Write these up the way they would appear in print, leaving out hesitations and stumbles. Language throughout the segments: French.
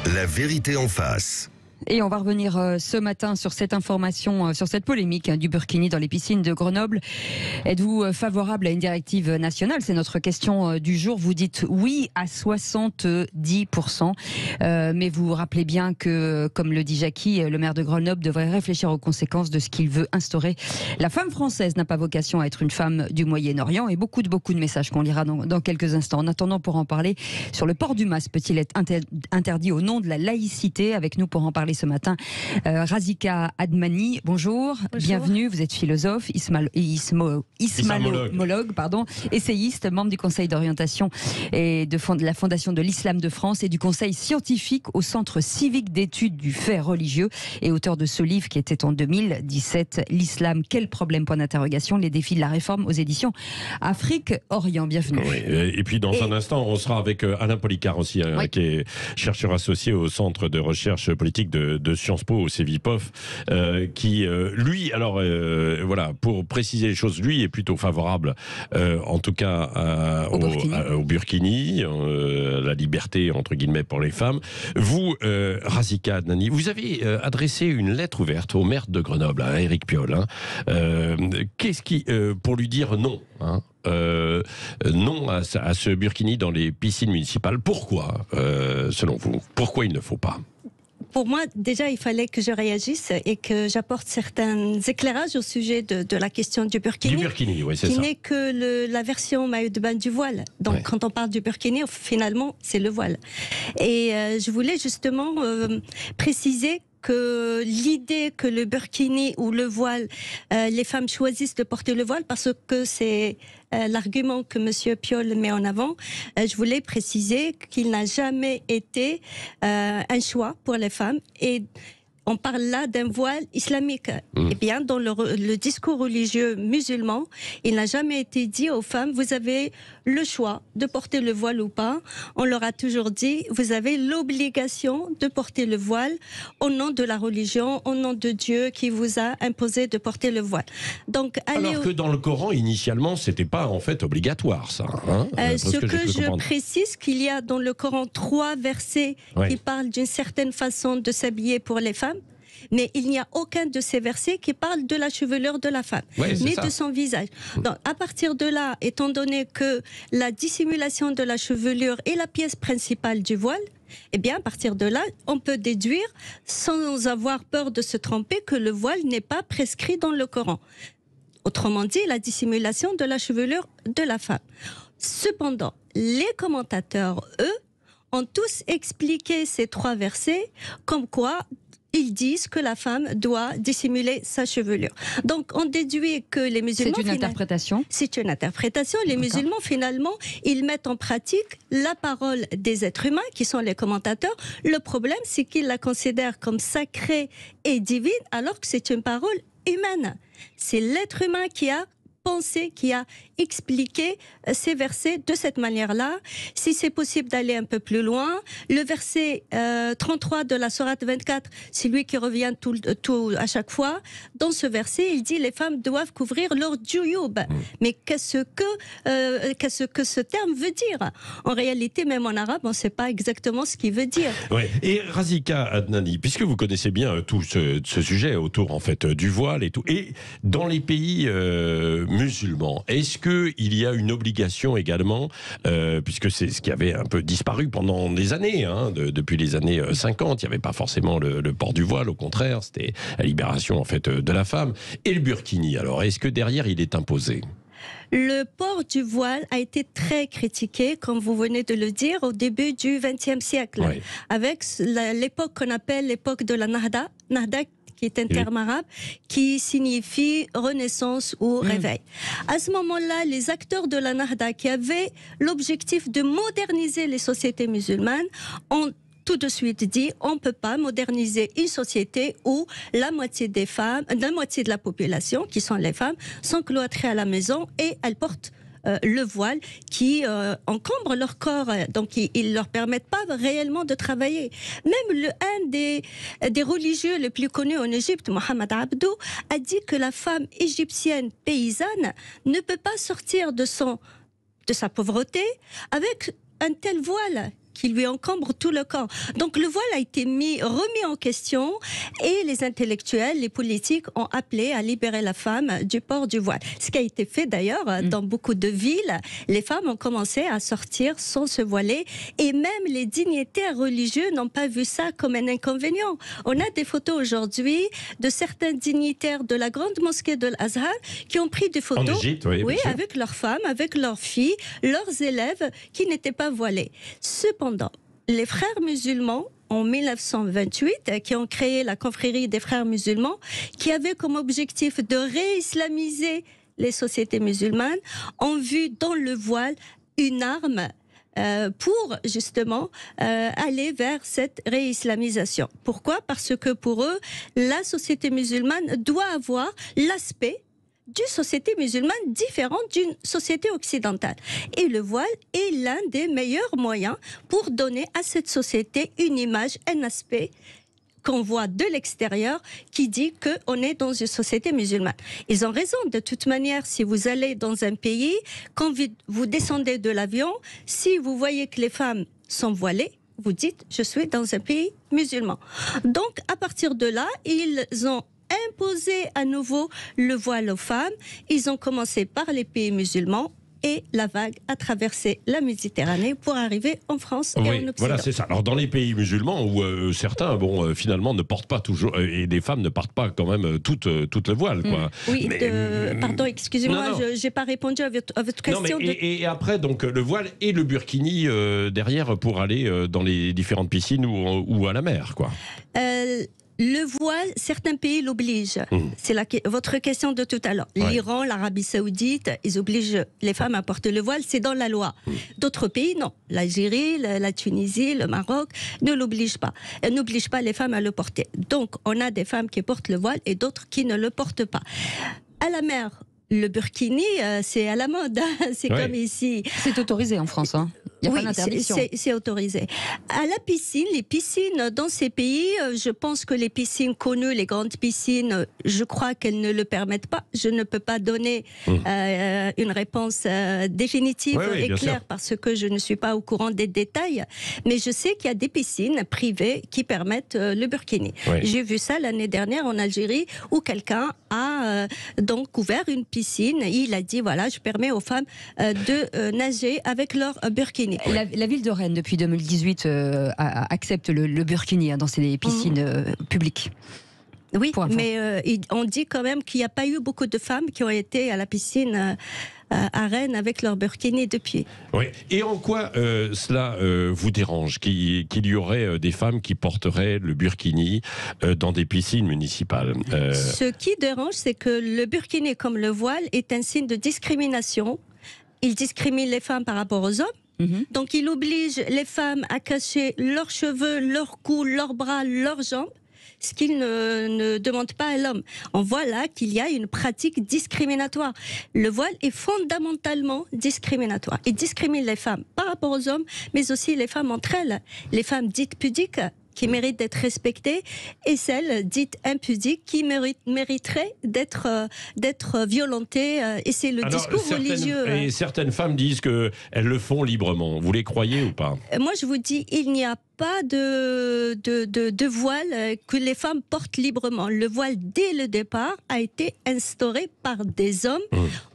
La vérité en face. Et on va revenir ce matin sur cette information, sur cette polémique du burkini dans les piscines de Grenoble. Êtes-vous favorable à une directive nationale? C'est notre question du jour. Vous dites oui à 70%. Mais vous rappelez bien que, comme le dit Jackie, le maire de Grenoble devrait réfléchir aux conséquences de ce qu'il veut instaurer. La femme française n'a pas vocation à être une femme du Moyen-Orient. Et beaucoup de messages qu'on lira dans quelques instants. En attendant, pour en parler, sur le port du masque peut-il être interdit au nom de la laïcité? Avec nous pour en parler ce matin, Razika Admani, bonjour, bienvenue, vous êtes philosophe, islamologue, essayiste, membre du conseil d'orientation et de la Fondation de l'Islam de France et du conseil scientifique au Centre civique d'études du fait religieux et auteur de ce livre qui était en 2017, L'Islam, quel problème, point d'interrogation, les défis de la réforme aux éditions Afrique-Orient. Bienvenue. Oui, et puis dans un instant, on sera avec Alain Policard aussi, qui est chercheur associé au Centre de recherche politique de Sciences Po, au CEVIPOF, qui, lui, alors, voilà, pour préciser les choses, lui est plutôt favorable, en tout cas, au burkini, la liberté, entre guillemets, pour les femmes. Vous, Razika Adnani, vous avez adressé une lettre ouverte au maire de Grenoble, à Éric Piolle, pour lui dire non, non à ce burkini dans les piscines municipales. Pourquoi, selon vous, pourquoi il ne faut pas? Pour moi, déjà, il fallait que je réagisse et que j'apporte certains éclairages au sujet de la question du burkini. Du burkini, oui, c'est ça. Qui n'est que la version maillot de bain du voile. Donc, quand on parle du burkini, finalement, c'est le voile. Et je voulais justement préciser que l'idée que le burkini ou le voile, les femmes choisissent de porter le voile parce que c'est l'argument que M. Piolle met en avant. Je voulais préciser qu'il n'a jamais été un choix pour les femmes et on parle là d'un voile islamique. Eh bien, dans le discours religieux musulman, il n'a jamais été dit aux femmes, vous avez le choix de porter le voile ou pas. On leur a toujours dit, vous avez l'obligation de porter le voile au nom de la religion, au nom de Dieu qui vous a imposé de porter le voile. Donc, alors que dans le Coran, initialement, c'était pas en fait obligatoire, ça. Ce que je précise, qu'il y a dans le Coran 3 versets qui parlent d'une certaine façon de s'habiller pour les femmes. Mais il n'y a aucun de ces versets qui parle de la chevelure de la femme, ni de son visage. Donc, à partir de là, étant donné que la dissimulation de la chevelure est la pièce principale du voile, eh bien, à partir de là, on peut déduire, sans avoir peur de se tromper, que le voile n'est pas prescrit dans le Coran. Autrement dit, la dissimulation de la chevelure de la femme. Cependant, les commentateurs, eux, ont tous expliqué ces 3 versets comme quoi ils disent que la femme doit dissimuler sa chevelure. Donc, on déduit que les musulmans... C'est une interprétation ? C'est une interprétation. Les musulmans, finalement, ils mettent en pratique la parole des êtres humains, qui sont les commentateurs. Le problème, c'est qu'ils la considèrent comme sacrée et divine, alors que c'est une parole humaine. C'est l'être humain qui a pensé, qui a expliqué ces versets de cette manière-là. Si c'est possible d'aller un peu plus loin, le verset 33 de la sourate 24, c'est lui qui revient tout à chaque fois. Dans ce verset, il dit les femmes doivent couvrir leur djouyoub. Mais qu'est-ce que ce terme veut dire? En réalité, même en arabe, on ne sait pas exactement ce qu'il veut dire. Ouais. Et Razika Adnani, puisque vous connaissez bien tout ce sujet autour en fait du voile et tout, et dans les pays musulmans, est-ce qu'il y a une obligation également, puisque c'est ce qui avait un peu disparu pendant des années, depuis les années 50, il n'y avait pas forcément le port du voile, au contraire, c'était la libération en fait de la femme, et le burkini, alors est-ce que derrière il est imposé ? Le port du voile a été très critiqué, comme vous venez de le dire, au début du XXe siècle, avec l'époque qu'on appelle l'époque de la Nahda, qui est un terme arabe, qui signifie renaissance ou réveil. À ce moment-là, les acteurs de la Nahda, qui avaient l'objectif de moderniser les sociétés musulmanes, ont tout de suite dit on ne peut pas moderniser une société où la moitié des femmes, la moitié de la population, qui sont les femmes, sont cloîtrées à la maison et elles portent le voile qui encombre leur corps, donc ils ne leur permettent pas réellement de travailler. Même un des religieux les plus connus en Égypte, Mohamed Abdou, a dit que la femme égyptienne paysanne ne peut pas sortir de sa pauvreté avec un tel voile qui lui encombre tout le corps. Donc le voile a été remis en question et les intellectuels, les politiques ont appelé à libérer la femme du port du voile. Ce qui a été fait d'ailleurs dans beaucoup de villes. Les femmes ont commencé à sortir sans se voiler et même les dignitaires religieux n'ont pas vu ça comme un inconvénient. On a des photos aujourd'hui de certains dignitaires de la grande mosquée de l'Azhar qui ont pris des photos en Égypte, oui, avec leurs femmes, avec leurs filles, leurs élèves qui n'étaient pas voilés. Cependant, les frères musulmans en 1928, qui ont créé la confrérie des frères musulmans, qui avait comme objectif de réislamiser les sociétés musulmanes, ont vu dans le voile une arme pour justement aller vers cette réislamisation. Pourquoi ? Parce que pour eux, la société musulmane doit avoir l'aspect d'une société musulmane différente d'une société occidentale. Et le voile est l'un des meilleurs moyens pour donner à cette société une image, un aspect qu'on voit de l'extérieur qui dit qu'on est dans une société musulmane. Ils ont raison. De toute manière, si vous allez dans un pays, quand vous descendez de l'avion, si vous voyez que les femmes sont voilées, vous dites « je suis dans un pays musulman ». Donc, à partir de là, ils ont imposé à nouveau le voile aux femmes. Ils ont commencé par les pays musulmans et la vague a traversé la Méditerranée pour arriver en France et en Occident. Voilà, c'est ça. Alors dans les pays musulmans où certains, finalement, ne portent pas toujours, et des femmes ne portent pas quand même toutes le voile, quoi. Oui, pardon, excusez-moi, je n'ai pas répondu à votre question. Non, mais et après, donc le voile et le burkini derrière pour aller dans les différentes piscines ou à la mer, quoi. Le voile, certains pays l'obligent. C'est votre question de tout à l'heure. Ouais. L'Iran, l'Arabie Saoudite, ils obligent les femmes à porter le voile, c'est dans la loi. D'autres pays, non. L'Algérie, la Tunisie, le Maroc ne l'obligent pas. Elles n'obligent pas les femmes à le porter. Donc, on a des femmes qui portent le voile et d'autres qui ne le portent pas. À la mer, le burkini, c'est à la mode. C'est comme ici. C'est autorisé en France, hein. Il n'y a pas d'interdiction. C'est autorisé. À la piscine, les piscines dans ces pays, je pense que les piscines connues, les grandes piscines, je crois qu'elles ne le permettent pas. Je ne peux pas donner une réponse définitive et claire parce que je ne suis pas au courant des détails. Mais je sais qu'il y a des piscines privées qui permettent le burkini. J'ai vu ça l'année dernière en Algérie où quelqu'un a donc ouvert une piscine. Il a dit voilà, je permets aux femmes de nager avec leur burkini. La ville de Rennes, depuis 2018, accepte le burkini dans ses piscines publiques. Oui, mais on dit quand même qu'il n'y a pas eu beaucoup de femmes qui ont été à la piscine à Rennes avec leur burkini depuis. Oui. Et en quoi cela vous dérange qu'il y aurait des femmes qui porteraient le burkini dans des piscines municipales Ce qui dérange, c'est que le burkini, comme le voile, est un signe de discrimination. Il discrimine les femmes par rapport aux hommes. Donc il oblige les femmes à cacher leurs cheveux, leur cou, leurs bras, leurs jambes, ce qu'il ne demande pas à l'homme. On voit là qu'il y a une pratique discriminatoire. Le voile est fondamentalement discriminatoire. Il discrimine les femmes par rapport aux hommes, mais aussi les femmes entre elles. Les femmes dites pudiques, qui méritent d'être respectées, et celles dites impudiques qui mériteraient d'être violentées. Et c'est le discours religieux. Et certaines femmes disent qu'elles le font librement. Vous les croyez ou pas ? Moi, je vous dis, il n'y a pas de voile que les femmes portent librement. Le voile, dès le départ, a été instauré par des hommes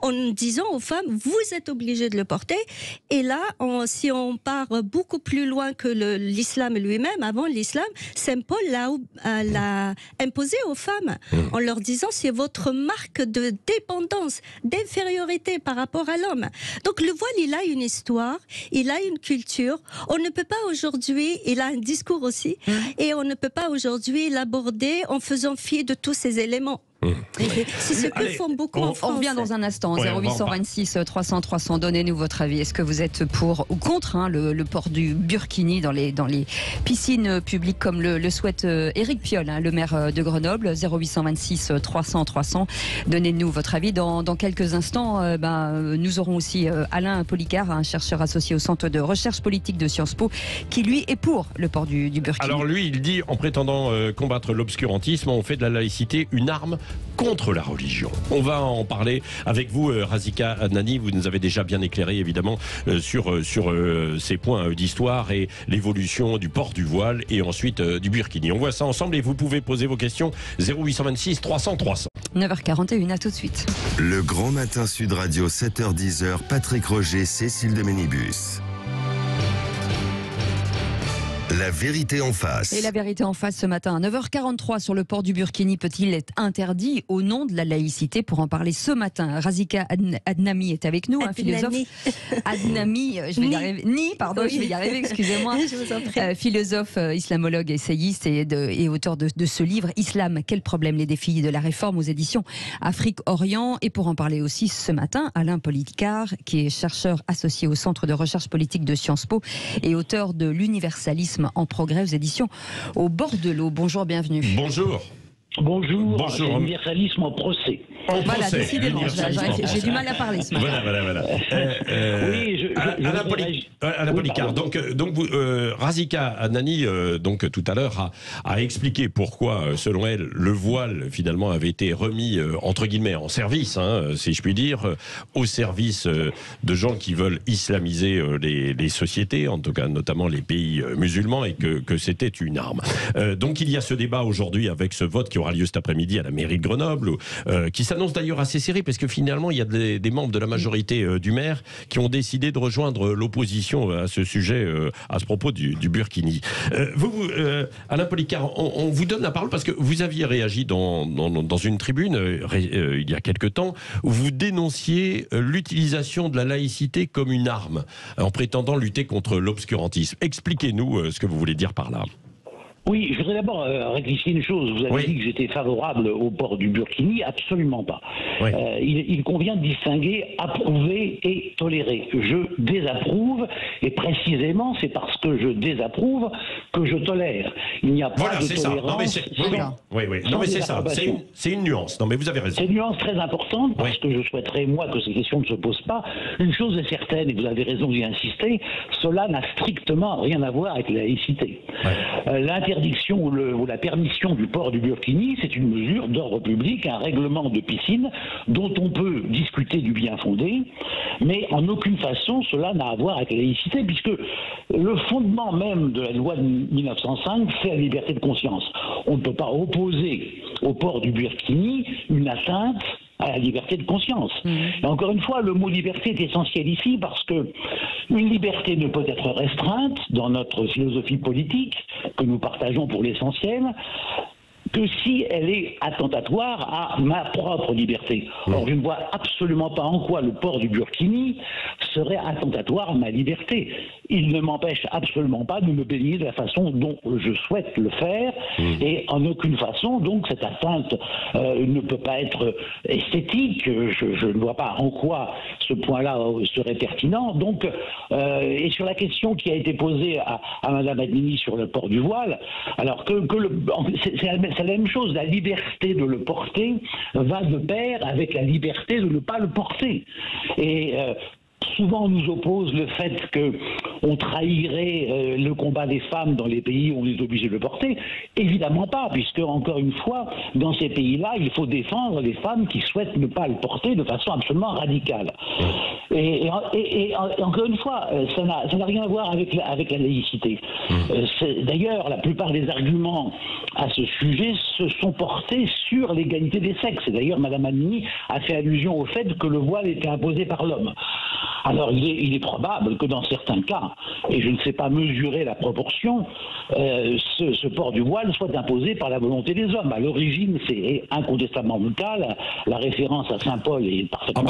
en disant aux femmes, vous êtes obligées de le porter. Et là, si on part beaucoup plus loin que l'islam lui-même, avant l'islam, Saint Paul l'a imposé aux femmes en leur disant, c'est votre marque de dépendance, d'infériorité par rapport à l'homme. Donc le voile, il a une histoire, il a une culture. On ne peut pas aujourd'hui, il a un discours aussi, et on ne peut pas aujourd'hui l'aborder en faisant fi de tous ces éléments. C'est ce que font beaucoup en France. On revient dans un instant. 0826 300 300. Donnez-nous votre avis. Est-ce que vous êtes pour ou contre le port du burkini dans les piscines publiques comme le souhaite Éric Piolle, le maire de Grenoble? 0826 300 300. Donnez-nous votre avis. Dans quelques instants, nous aurons aussi Alain Policard, un chercheur associé au Centre de recherche politique de Sciences Po, qui lui est pour le port du burkini. Alors lui, il dit, en prétendant combattre l'obscurantisme, on fait de la laïcité une arme contre la religion. On va en parler avec vous, Razika Adnani. Vous nous avez déjà bien éclairé, évidemment, sur ces points d'histoire et l'évolution du port du voile et ensuite du burkini. On voit ça ensemble et vous pouvez poser vos questions 0826 300 300. 9h41, à tout de suite. Le Grand Matin Sud Radio, 7h-10h, Patrick Roger, Cécile de Ménibus. La vérité en face. Et la vérité en face ce matin à 9h43 sur le port du burkini peut-il être interdit au nom de la laïcité? Pour en parler ce matin, Razika Adnami est avec nous, un philosophe. Adnami, je vais y arriver. Je vais y arriver, excusez-moi. Je vous en prie. Philosophe, islamologue, essayiste et auteur de ce livre Islam, quel problème, les défis de la réforme aux éditions Afrique-Orient. Et pour en parler aussi ce matin, Alain Policard, qui est chercheur associé au Centre de recherche politique de Sciences Po et auteur de l'Universalisme en progrès aux éditions Au bord de l'eau. Bonjour, bienvenue. Bonjour. Bonjour, c'est l'universalisme en procès. Voilà, décidément, j'ai du mal à parler ce matin. Voilà. Oui, Alain Policard, donc vous, Razika Adnani, donc tout à l'heure a expliqué pourquoi, selon elle, le voile finalement avait été remis entre guillemets en service, si je puis dire, au service de gens qui veulent islamiser les sociétés, en tout cas notamment les pays musulmans, et que c'était une arme. Donc il y a ce débat aujourd'hui avec ce vote qui aura lieu cet après-midi à la mairie de Grenoble, qui s'annonce d'ailleurs assez serré, parce que finalement il y a des membres de la majorité du maire qui ont décidé de rejoindre l'opposition à ce sujet, à ce propos du burkini. Alain Policard, on vous donne la parole parce que vous aviez réagi dans une tribune il y a quelque temps, où vous dénonciez l'utilisation de la laïcité comme une arme, en prétendant lutter contre l'obscurantisme. Expliquez-nous ce que vous voulez dire par là. Oui, je voudrais d'abord rectifier une chose. Vous avez dit que j'étais favorable au port du burkini. Absolument pas. Oui. Il convient de distinguer approuver et tolérer. Je désapprouve, et précisément, c'est parce que je désapprouve que je tolère. Il n'y a pas de tolérance. Non, mais c'est ça. C'est une nuance. Non, mais vous avez raison. C'est une nuance très importante, parce que je souhaiterais, moi, que ces questions ne se posent pas. Une chose est certaine, et vous avez raison d'y insister, cela n'a strictement rien à voir avec la laïcité. L'interdiction ou la permission du port du burkini, c'est une mesure d'ordre public, un règlement de piscine dont on peut discuter du bien fondé, mais en aucune façon cela n'a à voir avec la laïcité, puisque le fondement même de la loi de 1905, c'est la liberté de conscience. On ne peut pas opposer au port du burkini une atteinte à la liberté de conscience. Et encore une fois, le mot liberté est essentiel ici, parce que une liberté ne peut être restreinte dans notre philosophie politique, que nous partageons pour l'essentiel, que si elle est attentatoire à ma propre liberté. Or, je ne vois absolument pas en quoi le port du burkini serait attentatoire à ma liberté. Il ne m'empêche absolument pas de me baigner de la façon dont je souhaite le faire, et en aucune façon, donc, cette atteinte ne peut pas être esthétique. Je ne vois pas en quoi ce point-là serait pertinent. Donc, et sur la question qui a été posée à Mme Adnini sur le port du voile, alors c'est la même chose. La liberté de le porter va de pair avec la liberté de ne pas le porter. Et souvent on nous oppose le fait qu'on trahirait le combat des femmes dans les pays où on est obligé de le porter. Évidemment pas, puisque, encore une fois, dans ces pays-là, il faut défendre les femmes qui souhaitent ne pas le porter de façon absolument radicale. Et encore une fois, ça n'a rien à voir avec la laïcité. D'ailleurs, la plupart des arguments à ce sujet se sont portés sur l'égalité des sexes. Et d'ailleurs, Mme Adnini a fait allusion au fait que le voile était imposé par l'homme. Alors, il est probable que dans certains cas, et je ne sais pas mesurer la proportion, ce port du voile soit imposé par la volonté des hommes. À l'origine, c'est incontestablement le cas. La référence à Saint-Paul est parfaitement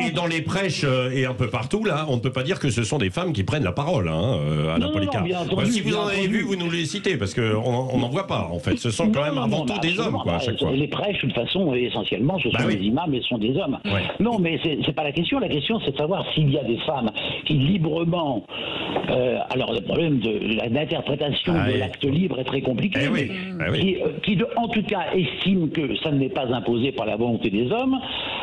et dans les prêches et un peu partout, là, on ne peut pas dire que ce sont des femmes qui prennent la parole, Alain Policard. Si vous en avez vu, vous nous les citez, parce qu'on n'en voit pas, en fait. Ce sont quand même avant tout des hommes, quoi, à chaque fois. Les prêches, de toute façon, essentiellement, ce sont des imams et ce sont des hommes. Non, mais c'est pas la question. La question, c'est de savoir s'il y a des femmes qui librement... alors le problème de l'interprétation de l'acte libre est très compliqué, qui en tout cas estime que ça ne n'est pas imposé par la volonté des hommes.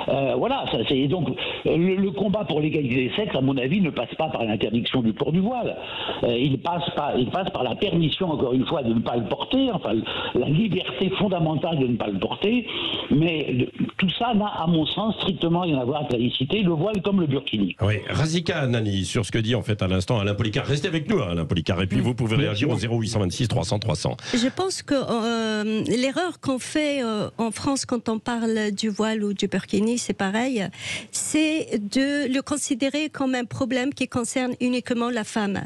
Voilà, ça, c'est donc le combat pour l'égalité des sexes, à mon avis, ne passe pas par l'interdiction du port du voile. Il passe par la permission, encore une fois, de ne pas le porter, enfin la liberté fondamentale de ne pas le porter. Mais tout ça n'a, à mon sens, strictement rien à voir avec la laïcité, le voile comme le burkini. Oui, Razika Nani, sur ce que dit en fait à l'instant Alain Policart. Restez avec nous, Alain Policart, et puis vous pouvez réagir au 0826 300 300. Je pense que l'erreur qu'on fait en France quand on parle du voile ou du burkini, c'est pareil, c'est de le considérer comme un problème qui concerne uniquement la femme.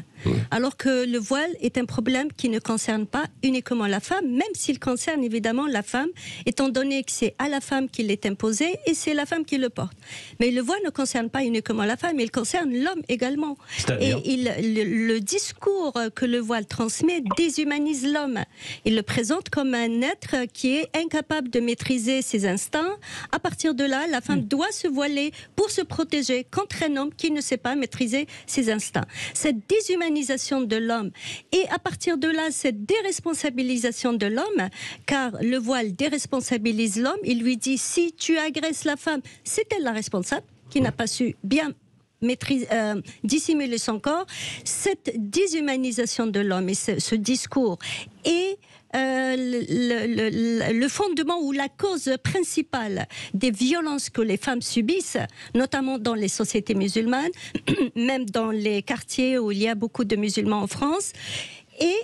Alors que le voile est un problème qui ne concerne pas uniquement la femme, même s'il concerne évidemment la femme, étant donné que c'est à la femme qu'il est imposé et c'est la femme qui le porte. Mais le voile ne concerne pas uniquement la femme, il concerne l'homme également. Et le discours que le voile transmet déshumanise l'homme. Il le présente comme un être qui est incapable de maîtriser ses instincts. À partir de là, la femme doit se voiler pour se protéger contre un homme qui ne sait pas maîtriser ses instincts. Cette déshumanisation de l'homme et à partir de là, cette déresponsabilisation de l'homme, car le voile déresponsabilise l'homme, il lui dit si tu agresses la femme, c'est elle la responsable qui n'a pas su bien dissimuler son corps. Cette déshumanisation de l'homme et ce discours est le fondement ou la cause principale des violences que les femmes subissent, notamment dans les sociétés musulmanes, même dans les quartiers où il y a beaucoup de musulmans en France.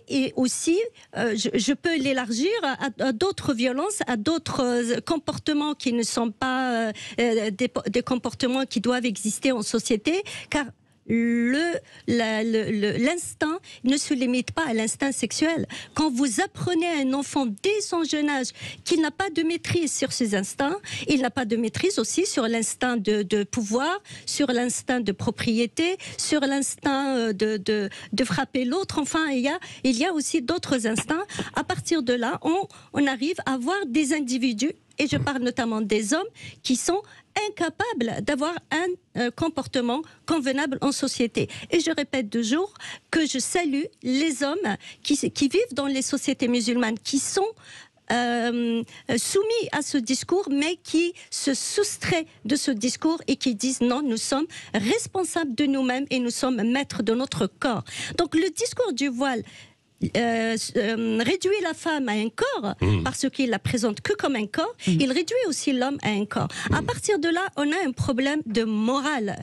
Et aussi, je peux l'élargir à d'autres violences, à d'autres comportements qui ne sont pas des comportements qui doivent exister en société, car l'instinct ne se limite pas à l'instinct sexuel. Quand vous apprenez à un enfant dès son jeune âge qu'il n'a pas de maîtrise sur ses instincts, il n'a pas de maîtrise aussi sur l'instinct de pouvoir, sur l'instinct de propriété, sur l'instinct de frapper l'autre. Enfin, il y a aussi d'autres instincts. À partir de là, on arrive à voir des individus, et je parle notamment des hommes, qui sont incapables d'avoir un comportement convenable en société. Et je répète toujours que je salue les hommes qui vivent dans les sociétés musulmanes, qui sont soumis à ce discours, mais qui se soustraient de ce discours et qui disent non, nous sommes responsables de nous-mêmes et nous sommes maîtres de notre corps. Donc le discours du voile réduit la femme à un corps parce qu'il la présente que comme un corps, il réduit aussi l'homme à un corps. À partir de là, on a un problème de morale.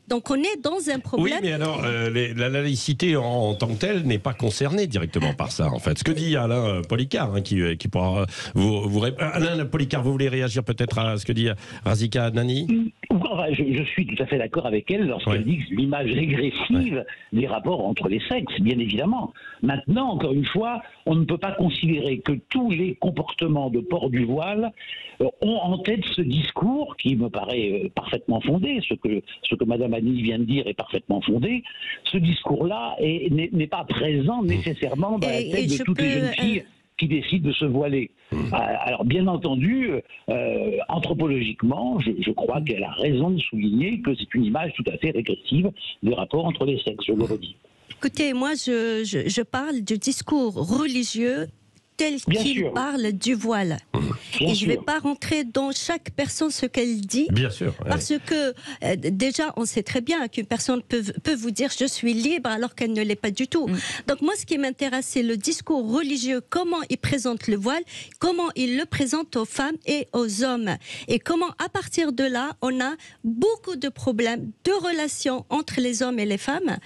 Donc on est dans un problème... Oui, mais alors, la laïcité en tant que telle n'est pas concernée directement par ça, en fait. Ce que dit Alain Policart, hein, qui pourra vous répondre. Alain Policart, vous voulez réagir peut-être à ce que dit Razika Nani ? Enfin, je suis tout à fait d'accord avec elle lorsqu'elle dit que c'est l'image régressive des rapports entre les sexes, bien évidemment. Maintenant, encore une fois, on ne peut pas considérer que tous les comportements de port du voile ont en tête ce discours qui me paraît parfaitement fondé, ce que Madame Annie vient de dire est parfaitement fondé. Ce discours-là n'est pas présent nécessairement dans la tête de toutes les jeunes filles qui décident de se voiler. Alors, bien entendu, anthropologiquement, je crois qu'elle a raison de souligner que c'est une image tout à fait régressive des rapports entre les sexes, je le redis. Écoutez, moi, je parle du discours religieux tel qu'il parle du voile. Et je ne vais pas rentrer dans chaque personne ce qu'elle dit. Bien sûr. Parce que déjà, on sait très bien qu'une personne peut vous dire « je suis libre » alors qu'elle ne l'est pas du tout. Donc moi, ce qui m'intéresse, c'est le discours religieux, comment il présente le voile, comment il le présente aux femmes et aux hommes. Et comment, à partir de là, on a beaucoup de problèmes de relations entre les hommes et les femmes.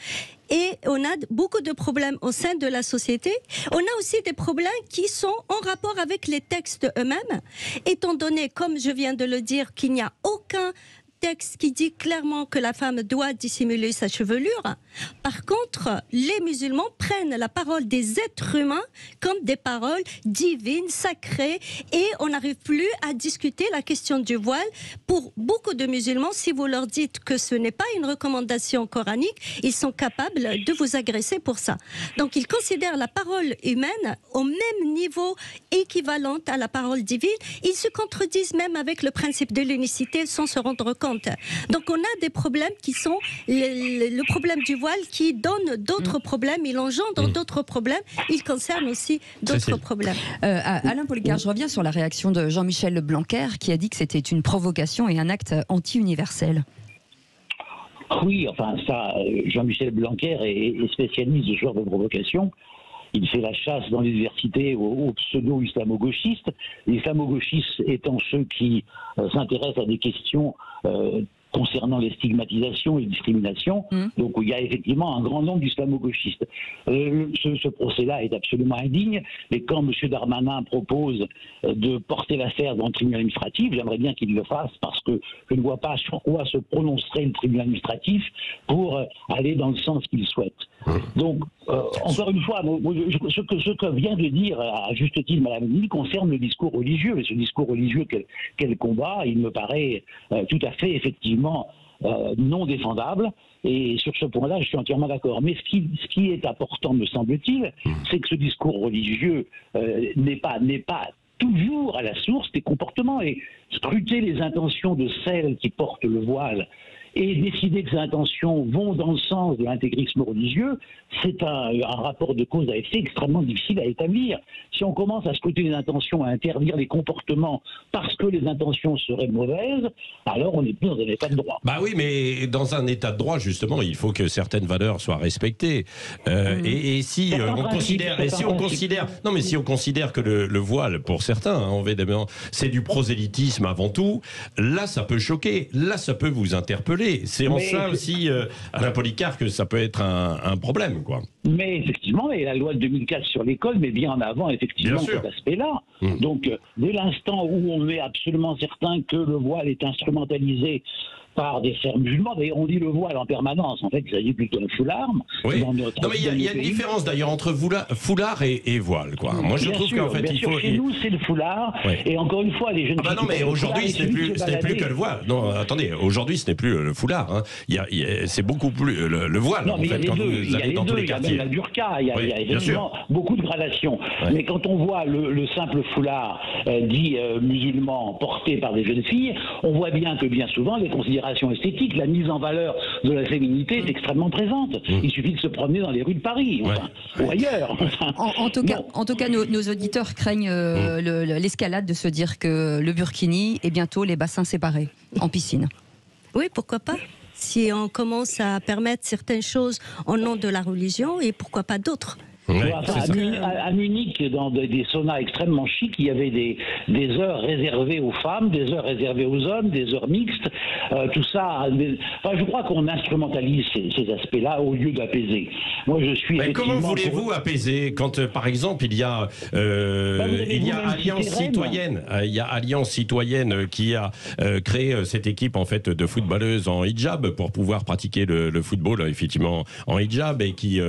Et on a beaucoup de problèmes au sein de la société. On a aussi des problèmes qui sont en rapport avec les textes eux-mêmes, étant donné, comme je viens de le dire, qu'il n'y a aucun texte qui dit clairement que la femme doit dissimuler sa chevelure. Par contre, les musulmans prennent la parole des êtres humains comme des paroles divines, sacrées, et on n'arrive plus à discuter la question du voile. Pour beaucoup de musulmans, si vous leur dites que ce n'est pas une recommandation coranique, ils sont capables de vous agresser pour ça. Donc ils considèrent la parole humaine au même niveau équivalente à la parole divine. Ils se contredisent même avec le principe de l'unicité sans se rendre compte. importante. Donc on a des problèmes qui sont le problème du voile qui donne d'autres problèmes, il engendre d'autres problèmes, il concerne aussi d'autres problèmes. Alain Policar, je reviens sur la réaction de Jean-Michel Blanquer qui a dit que c'était une provocation et un acte anti-universel. Oui, enfin ça, Jean-Michel Blanquer est spécialiste de ce genre de provocation. Il fait la chasse dans l'université aux pseudo-islamo-gauchistes. Les islamo-gauchistes étant ceux qui s'intéressent à des questions concernant les stigmatisations et les discriminations. Donc il y a effectivement un grand nombre d'islamo-gauchistes. Ce procès-là est absolument indigne. Et quand M. Darmanin propose de porter l'affaire dans le tribunal administratif, j'aimerais bien qu'il le fasse parce que je ne vois pas sur quoi se prononcerait le tribunal administratif pour aller dans le sens qu'il souhaite. Donc, encore une fois, ce que vient de dire à juste titre Mme Denis concerne le discours religieux. Et ce discours religieux qu'elle combat, il me paraît tout à fait, effectivement, non défendable. Et sur ce point-là, je suis entièrement d'accord. Mais ce qui est important, me semble-t-il, c'est que ce discours religieux n'est pas toujours à la source des comportements. Et scruter les intentions de celles qui portent le voile et décider que ces intentions vont dans le sens de l'intégrisme religieux, c'est un rapport de cause à effet extrêmement difficile à établir. Si on commence à scruter les intentions, à interdire les comportements parce que les intentions seraient mauvaises, alors on n'est plus dans un état de droit. Bah oui, mais dans un état de droit, justement, il faut que certaines valeurs soient respectées. Et si on considère que le voile, pour certains, c'est du prosélytisme avant tout, là, ça peut choquer, là, ça peut vous interpeller. C'est en ça aussi, Alain Policar, que ça peut être un problème, quoi. Mais effectivement, et la loi de 2004 sur l'école met bien en avant effectivement cet aspect-là. Donc, dès l'instant où on est absolument certain que le voile est instrumentalisé par des frères musulmans, d'ailleurs on dit le voile en permanence, en fait il s'agit plutôt d'un foulard. Oui. Non mais il y a une différence d'ailleurs entre foulard et voile, quoi. Moi je trouve qu'en fait il faut... Chez nous c'est le foulard, et encore une fois les jeunes... non mais aujourd'hui ce n'est plus que le voile. Non, attendez, aujourd'hui ce n'est plus le foulard, hein. C'est beaucoup plus le voile, non, en fait, quand vous allez dans tous les quartiers. Il y a même la burqa, il y a effectivement beaucoup de gradations. Mais quand on voit le simple foulard dit musulman porté par des jeunes filles, on voit bien que bien souvent les considérations esthétiques, la mise en valeur de la féminité est extrêmement présente. Il suffit de se promener dans les rues de Paris ou ailleurs. En tout cas, nos auditeurs craignent l'escalade de se dire que le burkini est bientôt les bassins séparés en piscine. Oui, pourquoi pas ? Si on commence à permettre certaines choses au nom de la religion, et pourquoi pas d'autres ? À Munich, dans des saunas extrêmement chics, il y avait des heures réservées aux femmes, des heures réservées aux hommes, des heures mixtes, tout ça. Je crois qu'on instrumentalise ces aspects-là au lieu d'apaiser. Moi, je suis. Mais comment voulez-vous apaiser quand, par exemple, il y a Alliance Citoyenne, Alliance Citoyenne qui a créé cette équipe en fait de footballeuses en hijab pour pouvoir pratiquer le football effectivement en hijab et qui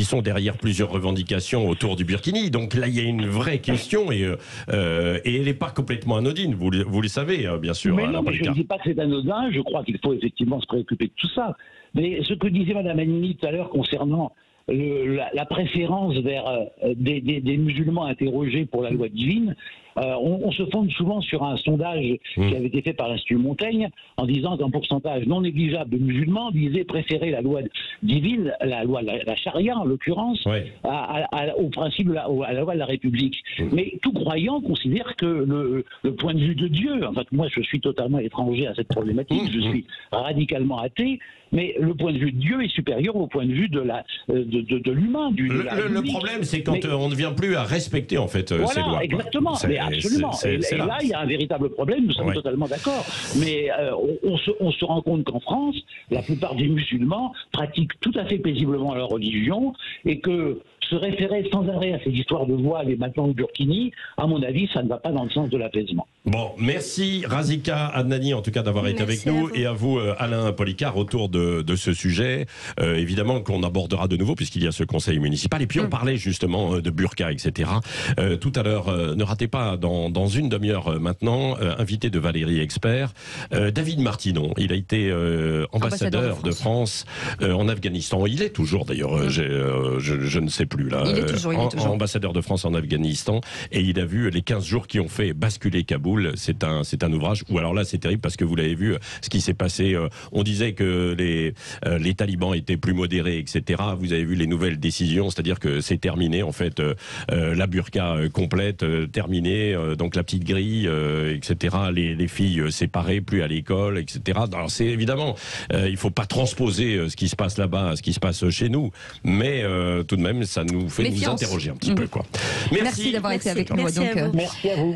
sont derrière plusieurs revendications autour du burkini. Donc là, il y a une vraie question et elle n'est pas complètement anodine, vous le savez, bien sûr. Mais non, mais je ne dis pas que c'est anodin, je crois qu'il faut effectivement se préoccuper de tout ça. Mais ce que disait Mme Anini tout à l'heure concernant la préférence vers des musulmans interrogés pour la loi divine, on se fonde souvent sur un sondage qui avait été fait par l'Institut Montaigne en disant qu'un pourcentage non négligeable de musulmans disait préférer la loi divine, la charia en l'occurrence, au principe à la loi de la République. Mais tout croyant considère que le point de vue de Dieu, en fait moi je suis totalement étranger à cette problématique, je suis radicalement athée, mais le point de vue de Dieu est supérieur au point de vue de l'humain. Le problème c'est quand on ne vient plus à respecter en fait ces lois. Exactement. Absolument. Et là, il y a un véritable problème, nous sommes totalement d'accord. Mais on se rend compte qu'en France, la plupart des musulmans pratiquent tout à fait paisiblement leur religion et que se référer sans arrêt à ces histoires de voile et maintenant au burkini, à mon avis, ça ne va pas dans le sens de l'apaisement. Bon, merci Razika Adnani en tout cas d'avoir été avec nous et à vous Alain Policar autour de ce sujet. Évidemment qu'on abordera de nouveau puisqu'il y a ce conseil municipal et puis on parlait justement de burqa, etc. Tout à l'heure, ne ratez pas dans une demi-heure maintenant, invité de Valérie Expert, David Martinon. Il a été ambassadeur de France en Afghanistan. Il est toujours d'ailleurs, je ne sais plus. absolu là. Il est toujours. Ambassadeur de France en Afghanistan, et il a vu les 15 jours qui ont fait basculer Kaboul. C'est un ouvrage où, alors là, c'est terrible parce que vous l'avez vu, ce qui s'est passé. On disait que les talibans étaient plus modérés, etc. Vous avez vu les nouvelles décisions, c'est-à-dire que c'est terminé en fait, la burqa complète, terminée, donc la petite grille, etc. Les filles séparées, plus à l'école, etc. Alors c'est évidemment, il faut pas transposer ce qui se passe là-bas à ce qui se passe chez nous, mais tout de même, ça nous fait nous interroger un petit peu, quoi. Merci d'avoir été avec nous. Merci à vous. Merci à vous.